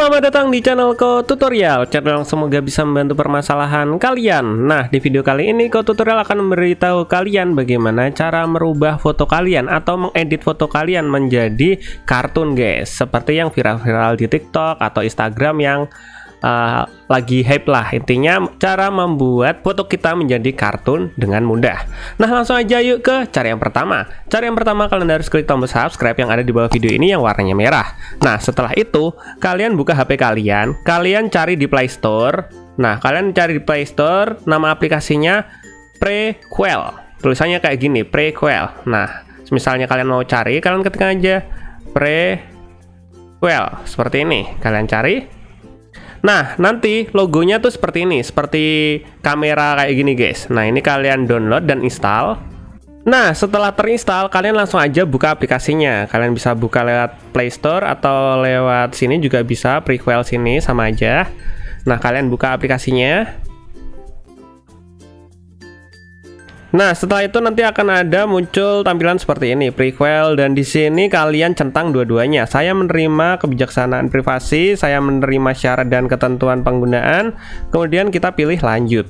Selamat datang di channelku Tutorial, channel yang semoga bisa membantu permasalahan kalian. Nah, di video kali ini Tutorial akan memberitahu kalian bagaimana cara merubah foto kalian atau mengedit foto kalian menjadi kartun, guys. Seperti yang viral-viral di TikTok atau Instagram yang lagi hype lah. Intinya cara membuat foto kita menjadi kartun dengan mudah. Nah, langsung aja yuk ke cara yang pertama. Cara yang pertama, kalian harus klik tombol subscribe yang ada di bawah video ini yang warnanya merah. Nah, setelah itu kalian buka HP kalian, kalian cari di Play Store. Nah, kalian cari di Play Store, nama aplikasinya Prequel. Tulisannya kayak gini, Prequel. Nah, misalnya kalian mau cari, kalian ketik aja Prequel seperti ini. Kalian cari. Nah, nanti logonya tuh seperti ini, seperti kamera kayak gini, guys. Nah, ini kalian download dan install. Nah, setelah terinstall, kalian langsung aja buka aplikasinya. Kalian bisa buka lewat Play Store atau lewat sini juga bisa, Prequel sini sama aja. Nah, kalian buka aplikasinya. Nah, setelah itu nanti akan ada muncul tampilan seperti ini, Prequel, dan di sini kalian centang dua-duanya. Saya menerima kebijaksanaan privasi, saya menerima syarat dan ketentuan penggunaan, kemudian kita pilih lanjut.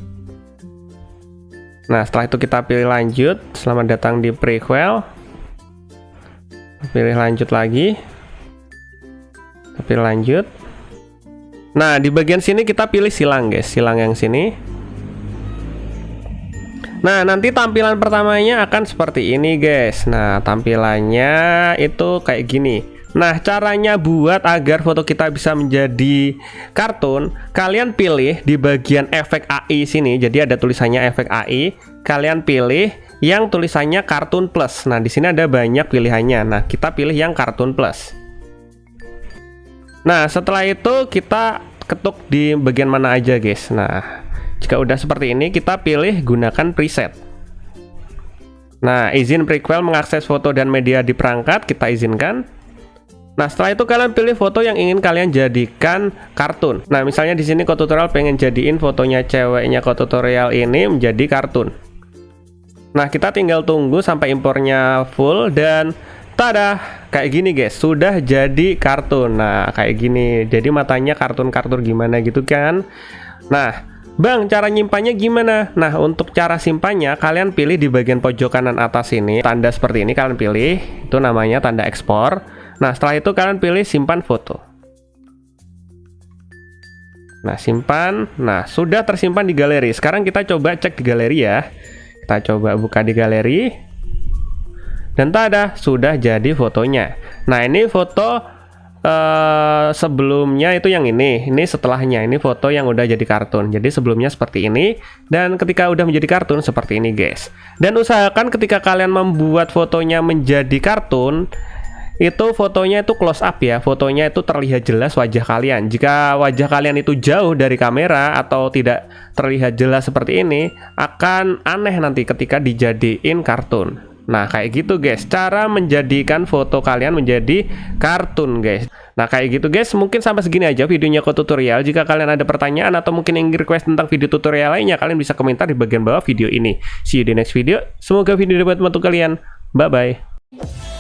Nah, setelah itu kita pilih lanjut. Selamat datang di Prequel. Pilih lanjut lagi. Pilih lanjut. Nah, di bagian sini kita pilih silang, guys, silang yang sini. Nah, nanti tampilan pertamanya akan seperti ini, guys. Nah, tampilannya itu kayak gini. Nah, caranya buat agar foto kita bisa menjadi kartun, kalian pilih di bagian efek AI sini. Jadi ada tulisannya efek AI. Kalian pilih yang tulisannya kartun plus. Nah, di sini ada banyak pilihannya. Nah, kita pilih yang kartun plus. Nah, setelah itu kita ketuk di bagian mana aja, guys. Nah, jika udah seperti ini, kita pilih gunakan preset. Nah, izin Prequel mengakses foto dan media di perangkat, kita izinkan. Nah, setelah itu kalian pilih foto yang ingin kalian jadikan kartun. Nah, misalnya di sini Tutorial pengen jadiin fotonya ceweknya Tutorial ini menjadi kartun. Nah, kita tinggal tunggu sampai impornya full dan tada, kayak gini, guys, sudah jadi kartun. Nah, kayak gini. Jadi matanya kartun-kartun gimana gitu kan. Nah, Bang, cara nyimpannya gimana? Nah, untuk cara simpannya, kalian pilih di bagian pojok kanan atas ini, tanda seperti ini kalian pilih, itu namanya tanda ekspor. Nah, setelah itu kalian pilih simpan foto. Nah, simpan. Nah, sudah tersimpan di galeri. Sekarang kita coba cek di galeri ya. Kita coba buka di galeri. Dan tada, sudah jadi fotonya. Nah, ini foto sebelumnya itu yang ini setelahnya, ini foto yang udah jadi kartun. Jadi sebelumnya seperti ini, dan ketika udah menjadi kartun seperti ini, guys. Dan usahakan ketika kalian membuat fotonya menjadi kartun, itu fotonya itu close up ya, fotonya itu terlihat jelas wajah kalian. Jika wajah kalian itu jauh dari kamera atau tidak terlihat jelas seperti ini, akan aneh nanti ketika dijadiin kartun. Nah, kayak gitu, guys, cara menjadikan foto kalian menjadi kartun, guys. Nah, kayak gitu, guys, mungkin sampai segini aja videonya Tutorial. Jika kalian ada pertanyaan atau mungkin ingin request tentang video tutorial lainnya, kalian bisa komentar di bagian bawah video ini. See you di next video. Semoga video dapat membantu kalian. Bye-bye.